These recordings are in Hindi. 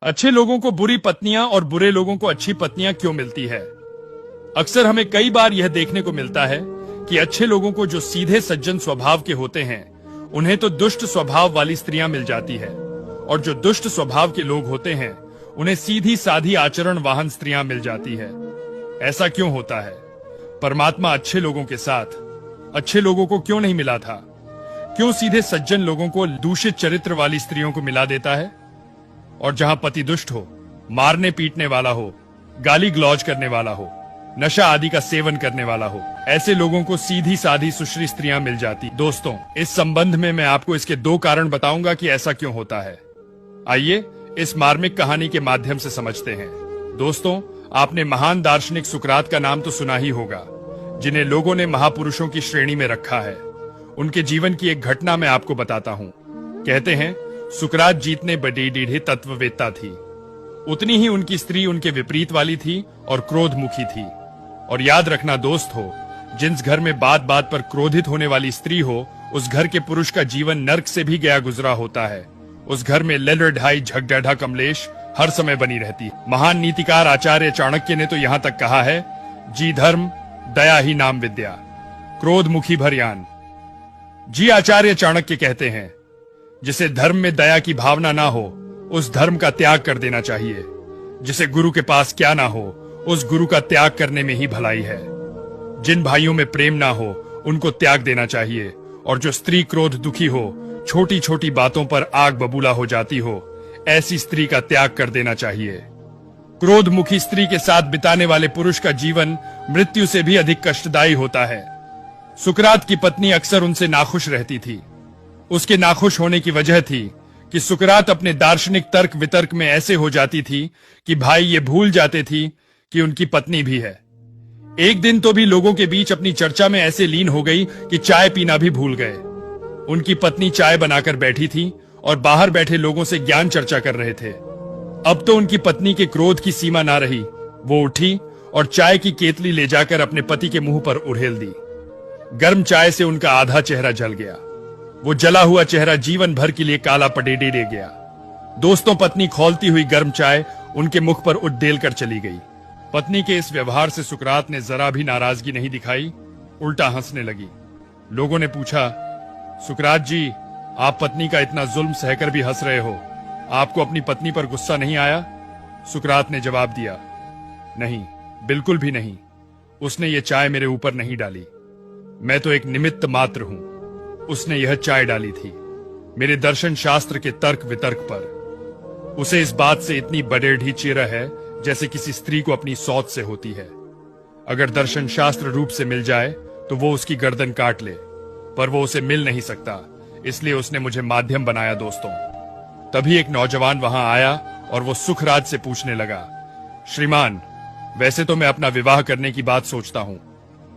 अच्छे लोगों को बुरी पत्नियां और बुरे लोगों को अच्छी पत्नियां क्यों मिलती है? अक्सर हमें कई बार यह देखने को मिलता है कि अच्छे लोगों को जो सीधे सज्जन स्वभाव के होते हैं उन्हें तो दुष्ट स्वभाव वाली स्त्रियां मिल जाती है, और जो दुष्ट स्वभाव के लोग होते हैं उन्हें सीधी साधी आचरण वाहन स्त्रियां मिल जाती है। ऐसा क्यों होता है? परमात्मा अच्छे लोगों के साथ अच्छे लोगों को क्यों नहीं मिला था? क्यों सीधे सज्जन लोगों को दूषित चरित्र वाली स्त्रियों को मिला देता है? और जहां पति दुष्ट हो, मारने पीटने वाला हो, गाली गलौज करने वाला हो, नशा आदि का सेवन करने वाला हो, ऐसे लोगों को सीधी साधी सुश्री स्त्रियां मिल जाती। दोस्तों, इस संबंध में मैं आपको इसके 2 कारण बताऊंगा कि ऐसा क्यों होता है। आइए इस मार्मिक कहानी के माध्यम से समझते हैं। दोस्तों, आपने महान दार्शनिक सुकरात का नाम तो सुना ही होगा, जिन्हें लोगों ने महापुरुषों की श्रेणी में रखा है। उनके जीवन की एक घटना मैं आपको बताता हूं। कहते हैं सुकरात जितने बड़े तत्ववेत्ता थी, उतनी ही उनकी स्त्री उनके विपरीत वाली थी और क्रोधमुखी थी। और याद रखना दोस्त हो, जिस घर में बात बात पर क्रोधित होने वाली स्त्री हो, उस घर के पुरुष का जीवन नर्क से भी गया गुजरा होता है। उस घर में लड़ ढाई झगड़ा कमलेश हर समय बनी रहती है। महान नीतिकार आचार्य चाणक्य ने तो यहाँ तक कहा है, जी धर्म दया ही नाम विद्या, क्रोध मुखी भरयान। जी आचार्य चाणक्य कहते हैं, जिसे धर्म में दया की भावना ना हो उस धर्म का त्याग कर देना चाहिए। जिसे गुरु के पास क्या ना हो उस गुरु का त्याग करने में ही भलाई है। जिन भाइयों में प्रेम ना हो उनको त्याग देना चाहिए। और जो स्त्री क्रोध दुखी हो, छोटी छोटी बातों पर आग बबूला हो जाती हो, ऐसी स्त्री का त्याग कर देना चाहिए। क्रोध मुखी स्त्री के साथ बिताने वाले पुरुष का जीवन मृत्यु से भी अधिक कष्टदायी होता है। सुकरात की पत्नी अक्सर उनसे नाखुश रहती थी। उसके नाखुश होने की वजह थी कि सुकरात अपने दार्शनिक तर्क वितर्क में ऐसे हो जाती थी कि भाई ये भूल जाते थी कि उनकी पत्नी भी है। एक दिन तो भी लोगों के बीच अपनी चर्चा में ऐसे लीन हो गई कि चाय पीना भी भूल गए। उनकी पत्नी चाय बनाकर बैठी थी और बाहर बैठे लोगों से ज्ञान चर्चा कर रहे थे। अब तो उनकी पत्नी के क्रोध की सीमा ना रही। वो उठी और चाय की केतली ले जाकर अपने पति के मुंह पर उड़ेल दी। गर्म चाय से उनका आधा चेहरा जल गया। वो जला हुआ चेहरा जीवन भर के लिए काला पडेडे रह गया। दोस्तों, पत्नी खौलती हुई गर्म चाय उनके मुख पर उड़ेल कर चली गई। पत्नी के इस व्यवहार से सुकरात ने जरा भी नाराजगी नहीं दिखाई, उल्टा हंसने लगी। लोगों ने पूछा, सुकरात जी, आप पत्नी का इतना जुल्म सहकर भी हंस रहे हो, आपको अपनी पत्नी पर गुस्सा नहीं आया? सुकरात ने जवाब दिया, नहीं, बिल्कुल भी नहीं। उसने ये चाय मेरे ऊपर नहीं डाली। मैं तो एक निमित्त मात्र हूं। उसने यह चाय डाली थी मेरे दर्शन शास्त्र के तर्क वितर्क पर। उसे इस बात से इतनी बड़ेढ़ी चिरा है जैसे किसी स्त्री को अपनी सौत से होती है। अगर दर्शन शास्त्र रूप से मिल जाए तो वो उसकी गर्दन काट ले, पर वो उसे मिल नहीं सकता, इसलिए उसने मुझे माध्यम बनाया। दोस्तों, तभी एक नौजवान वहां आया और वो सुखराज से पूछने लगा, श्रीमान, वैसे तो मैं अपना विवाह करने की बात सोचता हूं,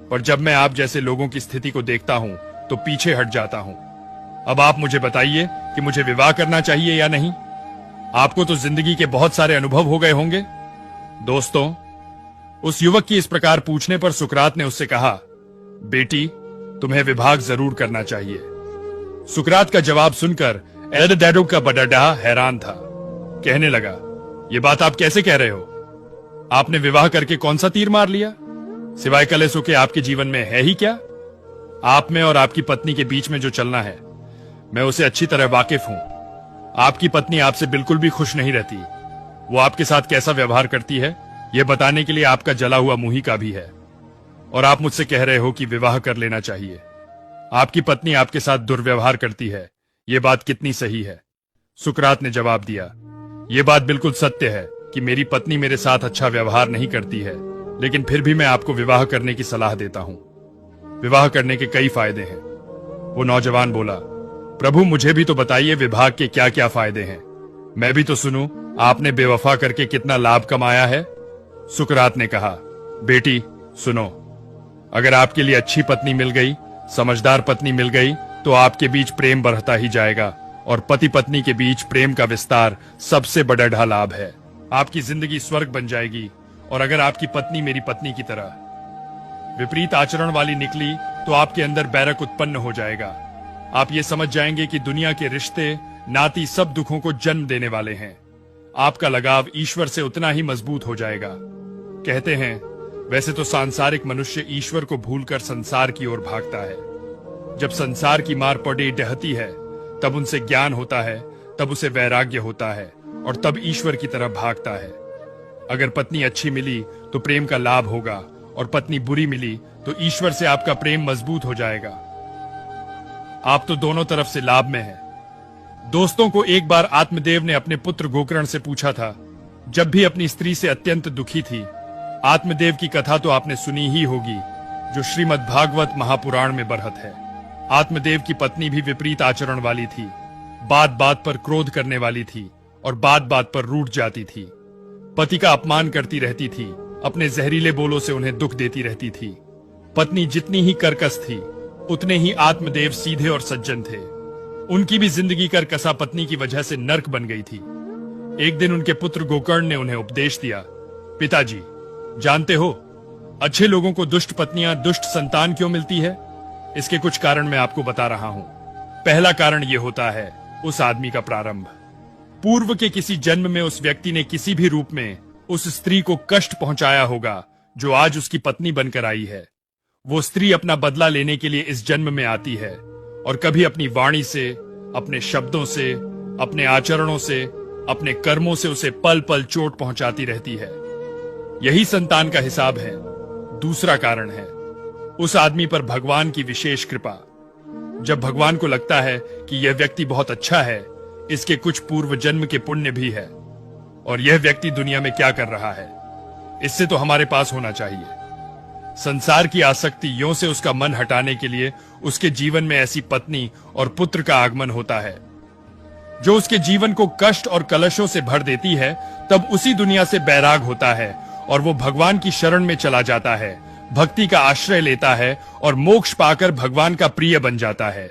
पर जब मैं आप जैसे लोगों की स्थिति को देखता हूं तो पीछे हट जाता हूं। अब आप मुझे बताइए कि मुझे विवाह करना चाहिए या नहीं। आपको तो जिंदगी के बहुत सारे अनुभव हो गए होंगे। दोस्तों, उस युवक की इस प्रकार पूछने पर सुकरात ने उससे कहा, बेटी, तुम्हें विवाह जरूर करना चाहिए। सुकरात का जवाब सुनकर एडडैडो का बड़ाडा हैरान था। कहने लगा, ये बात आप कैसे कह रहे हो? आपने विवाह करके कौन सा तीर मार लिया? सिवाय कलेसों के आपके जीवन में है ही क्या? आप में और आपकी पत्नी के बीच में जो चलना है, मैं उसे अच्छी तरह वाकिफ हूं। आपकी पत्नी आपसे बिल्कुल भी खुश नहीं रहती। वो आपके साथ कैसा व्यवहार करती है, यह बताने के लिए आपका जला हुआ मुंह ही काफी है। और आप मुझसे कह रहे हो कि विवाह कर लेना चाहिए। आपकी पत्नी आपके साथ दुर्व्यवहार करती है, यह बात कितनी सही है? सुकरात ने जवाब दिया, यह बात बिल्कुल सत्य है कि मेरी पत्नी मेरे साथ अच्छा व्यवहार नहीं करती है, लेकिन फिर भी मैं आपको विवाह करने की सलाह देता हूं। विवाह करने के कई फायदे हैं। वो नौजवान बोला, प्रभु, मुझे भी तो बताइए विवाह के क्या क्या फायदे हैं। मैं भी तो सुनूं, आपने बेवफा करके कितना लाभ कमाया है। सुकरात ने कहा, बेटी सुनो, अगर आपके लिए अच्छी पत्नी मिल गई, समझदार पत्नी मिल गई, तो आपके बीच प्रेम बढ़ता ही जाएगा और पति पत्नी के बीच प्रेम का विस्तार सबसे बड़ा लाभ है। आपकी जिंदगी स्वर्ग बन जाएगी। और अगर आपकी पत्नी मेरी पत्नी की तरह विपरीत आचरण वाली निकली तो आपके अंदर बैरक उत्पन्न हो जाएगा। आप ये समझ जाएंगे कि दुनिया के रिश्ते नाती सब दुखों को जन्म देने वाले हैं। आपका लगाव ईश्वर से उतना ही मजबूत हो जाएगा। कहते हैं वैसे तो सांसारिक मनुष्य ईश्वर को भूलकर संसार की ओर भागता है। जब संसार की मार पड़ी डहती है तब उनसे ज्ञान होता है, तब उसे वैराग्य होता है और तब ईश्वर की तरफ भागता है। अगर पत्नी अच्छी मिली तो प्रेम का लाभ होगा और पत्नी बुरी मिली तो ईश्वर से आपका प्रेम मजबूत हो जाएगा। आप तो दोनों तरफ से लाभ में हैं। दोस्तों को एक बार आत्मदेव ने अपने पुत्र गोकर्ण से पूछा था, जब भी अपनी स्त्री से अत्यंत दुखी थी। आत्मदेव की कथा तो आपने सुनी ही होगी, जो श्रीमद् भागवत महापुराण में बरहत है। आत्मदेव की पत्नी भी विपरीत आचरण वाली थी, बात बात पर क्रोध करने वाली थी और बात बात पर रूठ जाती थी। पति का अपमान करती रहती थी, अपने जहरीले बोलों से उन्हें दुख देती रहती थी। पत्नी जितनी ही कर्कश थी उतने ही आत्मदेव सीधे और सज्जन थे। उनकी भी जिंदगी कर्कशा पत्नी की वजह से नर्क बन गई थी। एक दिन उनके पुत्र गोकर्ण ने उन्हें उपदेश दिया, पिताजी जानते हो अच्छे लोगों को दुष्ट पत्नियां दुष्ट संतान क्यों मिलती है? इसके कुछ कारण मैं आपको बता रहा हूं। पहला कारण यह होता है उस आदमी का प्रारंभ। पूर्व के किसी जन्म में उस व्यक्ति ने किसी भी रूप में उस स्त्री को कष्ट पहुंचाया होगा जो आज उसकी पत्नी बनकर आई है। वो स्त्री अपना बदला लेने के लिए इस जन्म में आती है और कभी अपनी वाणी से, अपने शब्दों से, अपने आचरणों से, अपने कर्मों से उसे पल पल चोट पहुंचाती रहती है। यही संतान का हिसाब है। दूसरा कारण है उस आदमी पर भगवान की विशेष कृपा। जब भगवान को लगता है कि यह व्यक्ति बहुत अच्छा है, इसके कुछ पूर्व जन्म के पुण्य भी है और यह व्यक्ति दुनिया में क्या कर रहा है, इससे तो हमारे पास होना चाहिए। संसार की आसक्ति यों से उसका मन हटाने के लिए उसके जीवन में ऐसी पत्नी और पुत्र का आगमन होता है जो उसके जीवन को कष्ट और कलशों से भर देती है। तब उसी दुनिया से बैराग होता है और वो भगवान की शरण में चला जाता है, भक्ति का आश्रय लेता है और मोक्ष पाकर भगवान का प्रिय बन जाता है।